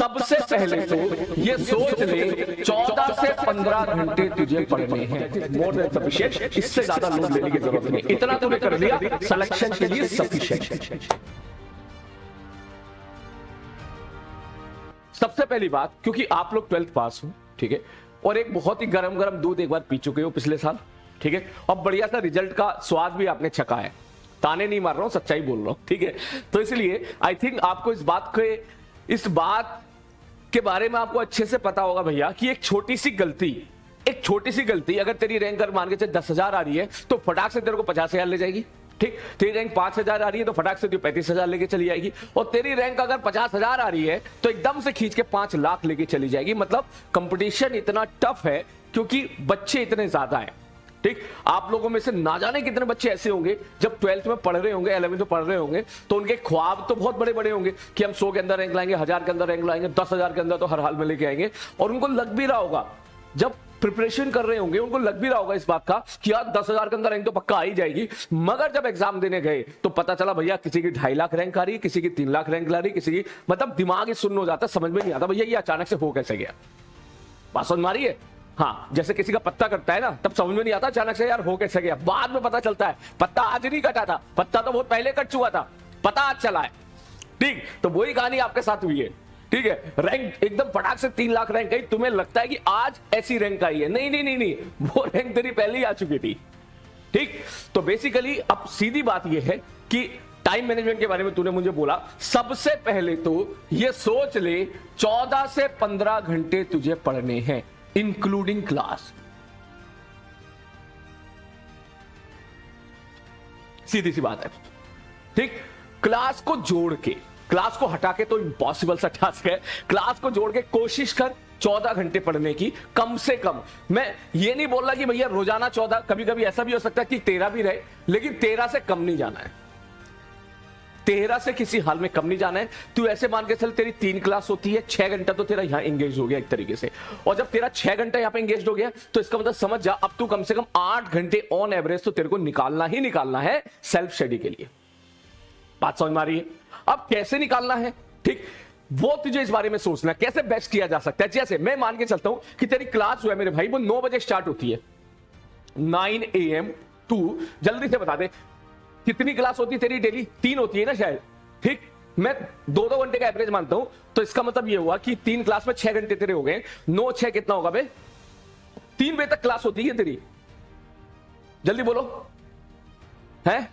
सबसे पहले तो ये सोच ले 14 से 15 घंटे तुझे पढ़ने हैं, मोर देन सफिशिएंट। इससे ज्यादा लोड लेने की जरूरत नहीं, इतना तूने कर लिया सिलेक्शन के लिए सफिशिएंट। सबसे पहली बात, क्योंकि आप लोग 12th पास हो, ठीक है, और एक बहुत ही गरम गरम दूध एक बार पी चुके हो पिछले साल, ठीक है, और बढ़िया सा रिजल्ट का स्वाद भी आपने छका है, ताने नहीं मार रहा हूं, सच्चाई बोल रहा हूं, ठीक है। तो इसलिए आई थिंक आपको इस बात के बारे में आपको अच्छे से पता होगा भैया कि एक छोटी सी गलती अगर तेरी रैंक अगर मान के चल 10,000 आ रही है तो फटाक से तेरे को 50,000 ले जाएगी, ठीक। तेरी रैंक 5,000 आ रही है तो फटाक से 35,000 लेके चली जाएगी, और तेरी रैंक अगर 50,000 आ रही है तो एकदम से खींच के 5 लाख लेके चली जाएगी। मतलब कंपटीशन इतना टफ है क्योंकि बच्चे इतने ज्यादा हैं, ठीक। आप लोगों में से ना जाने कितने बच्चे ऐसे होंगे जब 12th में पढ़ रहे होंगे, 11th में पढ़ रहे होंगे, तो उनके ख्वाब तो बहुत बड़े बड़े होंगे कि हम 100 के अंदर रैंक लाएंगे, 1000 के अंदर रैंक लाएंगे, 10,000 के अंदर तो हर हाल में लेके आएंगे। और उनको लग भी रहा होगा, जब प्रिपरेशन कर रहे होंगे उनको लग भी रहा होगा इस बात का कि यार 10,000 के अंदर रैंक तो पक्का आ ही जाएगी। मगर जब एग्जाम देने गए तो पता चला भैया किसी की 2.5 लाख रैंक आ रही है, किसी की 3 लाख रैंक ला रही, किसी की, मतलब दिमाग ही सुन्न हो जाता, समझ में नहीं आता भैया ये अचानक से हो कैसे गया। बात समझ मारी है? हाँ, जैसे किसी का पत्ता कटता है ना, तब समझ में नहीं आता अचानक से यार हो कैसे गया, बाद में पता चलता है पत्ता आज नहीं कटा था, पत्ता तो बहुत पहले कट चुका था, पता आज चला है, ठीक। तो वही कहानी आपके साथ हुई है, ठीक है। रैंक एकदम फटाक से 3 लाख रैंक आई, तुम्हें लगता है कि आज ऐसी रैंक आई है, नहीं नहीं नहीं नहीं, वो रैंक तेरी पहले ही आ चुकी थी, ठीक। तो बेसिकली अब सीधी बात यह है कि टाइम मैनेजमेंट के बारे में तूने मुझे बोला, सबसे पहले तो ये सोच ले 14 से 15 घंटे तुझे पढ़ने हैं इंक्लूडिंग क्लास। सीधी सी बात है, ठीक। क्लास को जोड़ के, क्लास को हटा के तो इम्पॉसिबल सा टास्क है, क्लास को जोड़ के कोशिश कर 14 घंटे पढ़ने की कम से कम। मैं ये नहीं बोल रहा कि भैया रोजाना 14, कभी कभी ऐसा भी हो सकता है कि 13 भी रहे, लेकिन 13 से कम नहीं जाना है, 13 से किसी हाल में कम नहीं जाना है। तू ऐसे मान के चल तेरी 3 क्लास होती है, 6 घंटा तो तेरा यहां एंगेज हो गया एक तरीके से, और जब तेरा 6 घंटा यहां पे एंगेज हो गया तो इसका मतलब समझ जा अब तू कम से कम 8 घंटे ऑन एवरेज तो तेरे को निकालना ही निकालना है सेल्फ स्टडी के लिए। बात समझ में आ रही है? अब कैसे निकालना है, ठीक, वो तुझे इस बारे में सोचना है कैसे बेस्ट किया जा सकता है। जैसे मैं मान के चलता हूं कि तेरी क्लास जो है मेरे भाई वो 9 बजे स्टार्ट होती है, 9 AM टू, जल्दी से बता दे कितनी क्लास होती है तेरी डेली? 3 होती है ना शायद, ठीक। मैं 2-2 घंटे का एवरेज मानता हूं, तो इसका मतलब ये हुआ कि 3 क्लास में 6 घंटे तेरे हो गए, 9-6 कितना होगा बे? 3 बजे तक क्लास होती है तेरी, जल्दी बोलो है।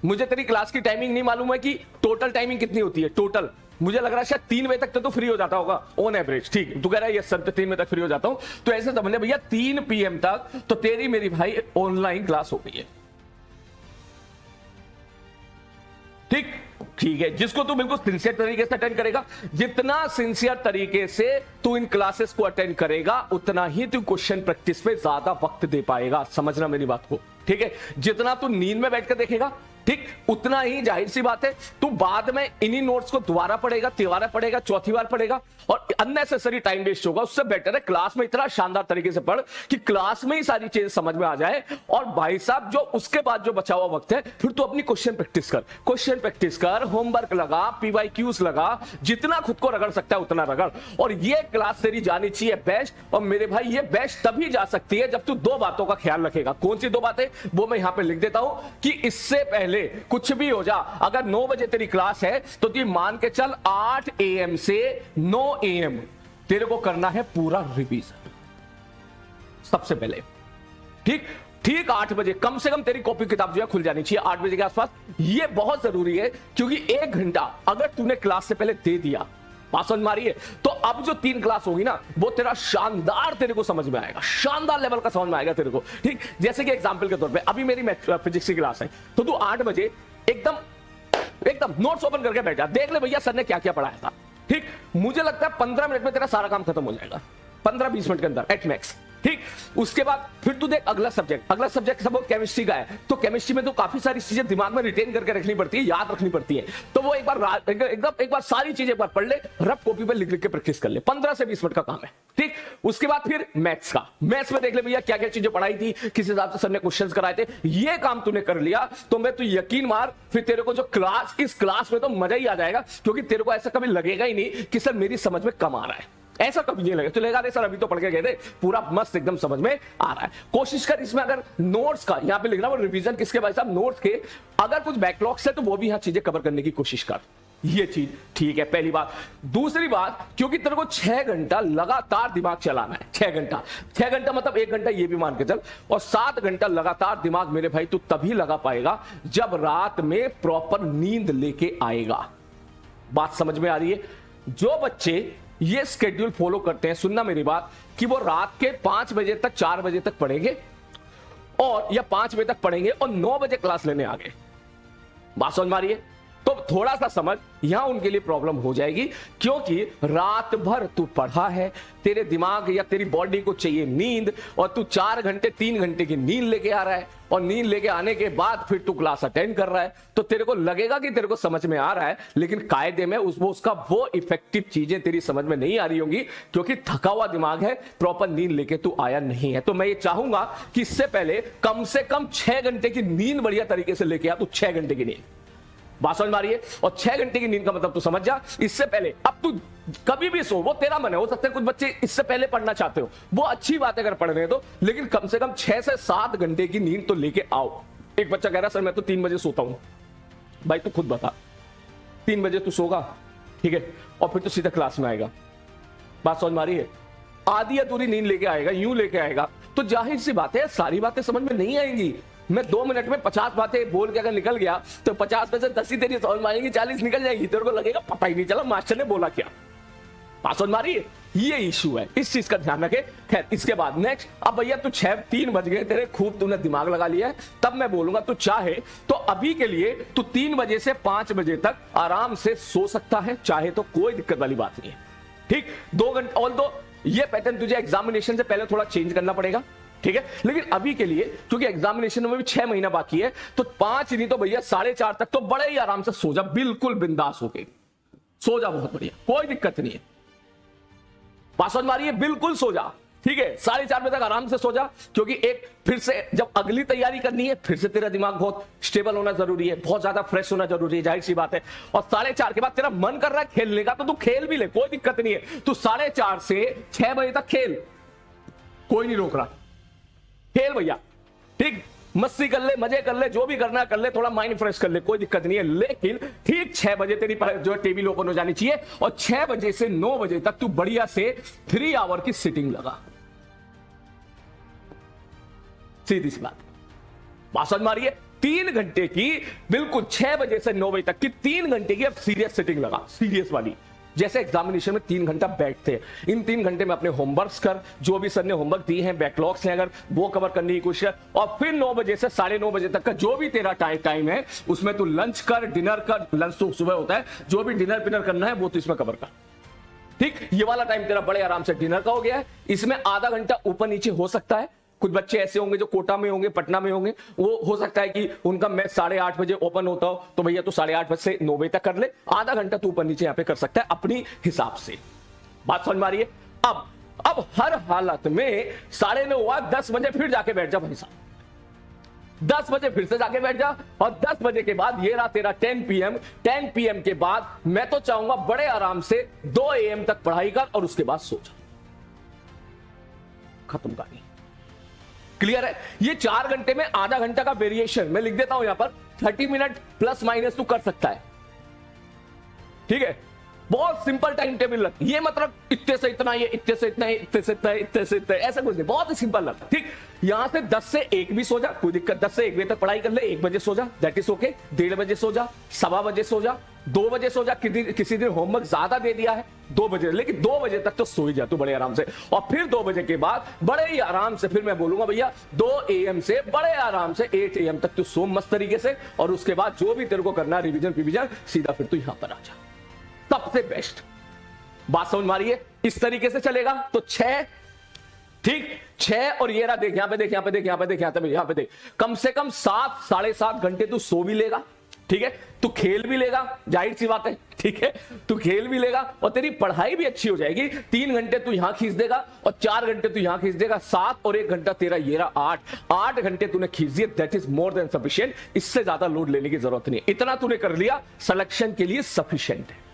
मुझे तेरी क्लास की टाइमिंग नहीं मालूम है कि टोटल टाइमिंग कितनी होती है टोटल, मुझे लग रहा है शायद 3 बजे तक तो फ्री हो जाता होगा ऑन एवरेज, ठीक। तू कह रहा है यस सर, तो 3 बजे तक फ्री हो जाता हूं, तो ऐसे समझ ले भैया 3 PM तक तो तेरी मेरी भाई ऑनलाइन क्लास हो गई है, ठीक। ठीक है, जिसको तू बिल्कुल सिंसियर तरीके से अटेंड करेगा, जितना सिंसियर तरीके से तू इन क्लासेस को अटेंड करेगा उतना ही तू क्वेश्चन प्रैक्टिस पे ज्यादा वक्त दे पाएगा, समझना मेरी बात को, ठीक है। जितना तू नींद में बैठकर देखेगा, ठीक, उतना ही जाहिर सी बात है तू बाद में इन्हीं नोट्स को दोबारा पढ़ेगा, तिबारा पढ़ेगा, चौथी बार पढ़ेगा, और अननेसेसरी टाइम वेस्ट होगा। उससे बेटर है क्लास में इतना शानदार तरीके से पढ़ कि क्लास में ही सारी चीजें समझ में आ जाए, और भाई साहब जो उसके बाद जो बचा हुआ वक्त है फिर तू अपनी क्वेश्चन प्रैक्टिस कर, होमवर्क लगा, PYQs लगा, जितना खुद को रगड़ सकता है उतना रगड़। और ये क्लास तेरी जानी चाहिए बेस्ट, और मेरे भाई ये बेस्ट तभी जा सकती है जब तू 2 बातों का ख्याल रखेगा। कौन सी 2 बातें, वो मैं यहां पे लिख देता हूं कि इससे पहले कुछ भी हो जा, अगर 9 बजे तेरी क्लास है तो तू मान के चल 8 AM से 9 AM तेरे को करना है पूरा रिवीजन सबसे पहले, ठीक 8 बजे कम से कम तेरी कॉपी किताब जो है खुल जानी चाहिए 8 बजे के आसपास। ये बहुत जरूरी है क्योंकि 1 घंटा अगर तूने क्लास से पहले दे दिया, बात समझ मारी है, तो अब जो 3 क्लास होगी ना वो तेरा शानदार तेरे को समझ में आएगा, शानदार लेवल का समझ में आएगा तेरे को, ठीक। जैसे कि एग्जांपल के तौर पे अभी मेरी फिजिक्स की क्लास है, तो तू 8 बजे एकदम नोट्स ओपन करके बैठा, देख ले भैया सर ने क्या क्या पढ़ाया था, ठीक। मुझे लगता है 15 मिनट में तेरा सारा काम खत्म हो जाएगा, 15-20 मिनट के अंदर एट मैक्स, ठीक, उसके बाद फिर तू देख अगला सब्जेक्ट सब केमिस्ट्री का है, तो केमिस्ट्री में तो काफी सारी चीजें दिमाग में रिटेन करके रखनी पड़ती है, याद रखनी पड़ती है। तो वो एक बार सारी चीजें एक बार पढ़ ले, रफ कॉपी पे लिख लिख के प्रैक्टिस कर ले, 15 से 20 मिनट का काम है। ठीक, उसके बाद फिर मैथ्स में देख ले भैया क्या क्या चीजें पढ़ाई थी, किस हिसाब से सर ने क्वेश्चंस कराए थे, ये काम तूने कर लिया तो मैं तू यकीन मार फिर तेरे को जो इस क्लास में तो मजा ही आ जाएगा, क्योंकि तेरे को ऐसा कभी लगेगा ही नहीं कि सर मेरी समझ में कम आ रहा है, ऐसा कभी नहीं लगेगा। तो लगेगा सर अभी तो पढ़ के गए थे, पूरा मस्त एकदम समझ में आ रहा है। कोशिश कर इसमें अगर नोट्स का यहां पे लिखना वो रिवीजन किसके भाई साहब, नोट्स के, अगर कुछ बैकलॉग्स है तो वो भी यहां चीजें कवर करने की कोशिश कर, ये चीज ठीक है, पहली बात। दूसरी बात, क्योंकि तेरे को 6 घंटा लगातार दिमाग चलाना है, 6 घंटा मतलब 1 घंटा ये भी मान के चल, और 7 घंटा लगातार दिमाग मेरे भाई तू तभी लगा पाएगा जब रात में प्रॉपर नींद लेके आएगा। बात समझ में आ रही है? जो बच्चे ये स्केड्यूल फॉलो करते हैं, सुनना मेरी बात, कि वो रात के 5 बजे तक 4 बजे तक पढ़ेंगे और या 5 बजे तक पढ़ेंगे और 9 बजे क्लास लेने आ गए, बात समझ में आ रही है? तो थोड़ा सा समझ, यहां उनके लिए प्रॉब्लम हो जाएगी, क्योंकि रात भर तू पढ़ा है, तेरे दिमाग या तेरी बॉडी को चाहिए नींद, और तू 4 घंटे 3 घंटे की नींद लेके आ रहा है, और नींद लेके आने के बाद फिर तू क्लास अटेंड कर रहा है, तो तेरे को लगेगा कि तेरे को समझ में आ रहा है, लेकिन कायदे में उसका वो इफेक्टिव चीजें तेरी समझ में नहीं आ रही होंगी, क्योंकि थका हुआ दिमाग है, प्रॉपर नींद लेके तू आया नहीं है। तो मैं ये चाहूंगा कि इससे पहले कम से कम 6 घंटे की नींद बढ़िया तरीके से लेके आ, तू 6 घंटे की नींद, बात समझ में आ रही है? और 6 घंटे की नींद का मतलब तू समझ जा, इससे पहले अब तू कभी भी सो, वो तेरा मन है, हो सकता है कुछ बच्चे इससे पहले पढ़ना चाहते हो, वो अच्छी बात है अगर पढ़ रहे हैं तो, लेकिन कम से कम 6 से 7 घंटे की नींद तो लेके आओ। एक बच्चा कह रहा है सर मैं तो 3 बजे सोता हूं, भाई तू खुद बता, 3 बजे तू सोगा, ठीक है, और फिर तो सीधा क्लास में आएगा, बात समझ में आ रही है? आधी अधूरी नींद लेके आएगा, यूं लेके आएगा, तो जाहिर सी बात है सारी बातें समझ में नहीं आएंगी। मैं 2 मिनट में 50 बातें बोल के अगर निकल गया तो 50 में से 10 ही तेरी समझ में आएंगी, 40 निकल जाएंगी, तेरे को लगेगा पता ही नहीं चला मास्टर ने बोला क्या, बात समझ में आ रही है? ये इशू है, इस चीज का ध्यान रखे। खैर, इसके बाद नेक्स्ट, अब भैया तू 3 बज गए, तेरे खूब तूने दिमाग लगा लिया है, तब मैं बोलूंगा तू चाहे तो अभी के लिए तू 3 बजे से 5 बजे तक आराम से सो सकता है, चाहे तो कोई दिक्कत वाली बात नहीं है। ठीक, 2 घंटे, ऑल दो ये पैटर्न तुझे एग्जामिनेशन से पहले थोड़ा चेंज करना पड़ेगा, ठीक है, लेकिन अभी के लिए क्योंकि एग्जामिनेशन में भी 6 महीना बाकी है, तो 5 नहीं तो भैया 4:30 तक तो बड़े ही आराम से सो जा, बिल्कुल बिंदास होके सो जा, बहुत बढ़िया, कोई दिक्कत नहीं है, बात समझ में आ रही है? बिल्कुल सो जा, ठीक है, 4:30 बजे तक आराम से सो जा, क्योंकि एक फिर से जब अगली तैयारी करनी है, फिर से तेरा दिमाग बहुत स्टेबल होना जरूरी है, बहुत ज्यादा फ्रेश होना जरूरी है, जाहिर सी बात है। और 4:30 के बाद तेरा मन कर रहा है खेलने का, तो तू खेल भी ले, कोई दिक्कत नहीं है, तू 4:30 से 6 बजे तक खेल, कोई नहीं रोक रहा, खेल भैया, ठीक, मस्ती कर ले, मजे कर ले, जो भी करना कर ले, थोड़ा माइंड फ्रेश कर ले, कोई दिक्कत नहीं है, लेकिन ठीक 6 बजे तेरी जो टीवी ओपन हो जानी चाहिए, और 6 बजे से 9 बजे तक तू बढ़िया से 3 आवर की सिटिंग लगा, सीधी सी बात समझ में आ रही है? 3 घंटे की, बिल्कुल 6 बजे से 9 बजे तक की 3 घंटे की अब सीरियस सिटिंग लगा, सीरियस वाली, जैसे एग्जामिनेशन में 3 घंटा बैठते हैं, इन 3 घंटे में अपने होमवर्क्स कर, जो भी सर ने होमवर्क दिए हैं, बैकलॉग्स हैं अगर, वो कवर करने की कोशिश कर, और फिर 9 बजे से 9:30 बजे तक का जो भी तेरा टाइम है, उसमें तू लंच कर, डिनर कर, लंच तो सुबह होता है, जो भी डिनर पिनर करना है वो तो इसमें कवर कर, ठीक, ये वाला टाइम तेरा बड़े आराम से डिनर का हो गया है। इसमें आधा घंटा ऊपर नीचे हो सकता है, कुछ बच्चे ऐसे होंगे जो कोटा में होंगे, पटना में होंगे, वो हो सकता है कि उनका मैच 8:30 बजे ओपन होता हो, तो भैया तो 8:30 बजे से 9 बजे तक कर ले, आधा घंटा तू ऊपर नीचे यहां पे कर सकता है अपनी हिसाब से, बात समझ में आ रही है? अब हर हालत में 9:30 हुआ, 10 बजे फिर जाके बैठ जा भाई साहब, 10 बजे फिर से जाके बैठ जा, और 10 बजे के बाद ये रहा तेरा 10 PM के बाद मैं तो चाहूंगा बड़े आराम से 2 AM तक पढ़ाई कर, और उसके बाद सो जा, खत्म कहानी, क्लियर है? ये 4 घंटे में आधा घंटा का वेरिएशन मैं लिख देता हूं यहां पर, 30 मिनट प्लस माइनस तू कर सकता है, ठीक है, बहुत सिंपल टाइम टेबल रख, ये मतलब इतने से इतना, ये इतने से इतना, इतने से इतना, इतने से इतना, ऐसा कुछ नहीं, बहुत ही सिंपल रख, ठीक, यहां से 10 से 1 भी सो जा, कोई दिक्कत, 10 से 1 बजे तक पढ़ाई कर ले, 1 बजे सो जा, दैट इज ओके, 1:30 बजे सो जा, 1:15 बजे सो जा, 2 बजे सो जा, किसी दिन होमवर्क ज्यादा दे दिया है 2 बजे, लेकिन 2 बजे तक तो सो ही जा तू बड़े आराम से, और फिर 2 बजे के बाद बड़े ही आराम से फिर मैं बोलूंगा भैया 2 AM से बड़े आराम से 8 AM तक तू सो मस्त तरीके से, और उसके बाद जो भी तेरे को करना रिवीजन सीधा फिर तू यहां पर आ जा, सबसे बेस्ट, बात समझ में आ रही है? इस तरीके से चलेगा तो 6 ठीक, 6 और ये रहा, देख यहां पे देख, यहां पे देख, यहां पे देख, यहां पे देख, कम से कम 7 साढ़े 7 घंटे तू सो भी लेगा, ठीक है, तू खेल भी लेगा, जाहिर सी बात है, ठीक है, तू खेल भी लेगा और तेरी पढ़ाई भी अच्छी हो जाएगी। 3 घंटे तू यहां खींच देगा और 4 घंटे तू यहां खींच देगा, 7 और 1 घंटा तेरा, ये रहा 8 घंटे तूने खींच दिए, that is more than sufficient. इससे ज्यादा लोड लेने की जरूरत नहीं, इतना तूने कर लिया, सिलेक्शन के लिए सफिशिएंट है।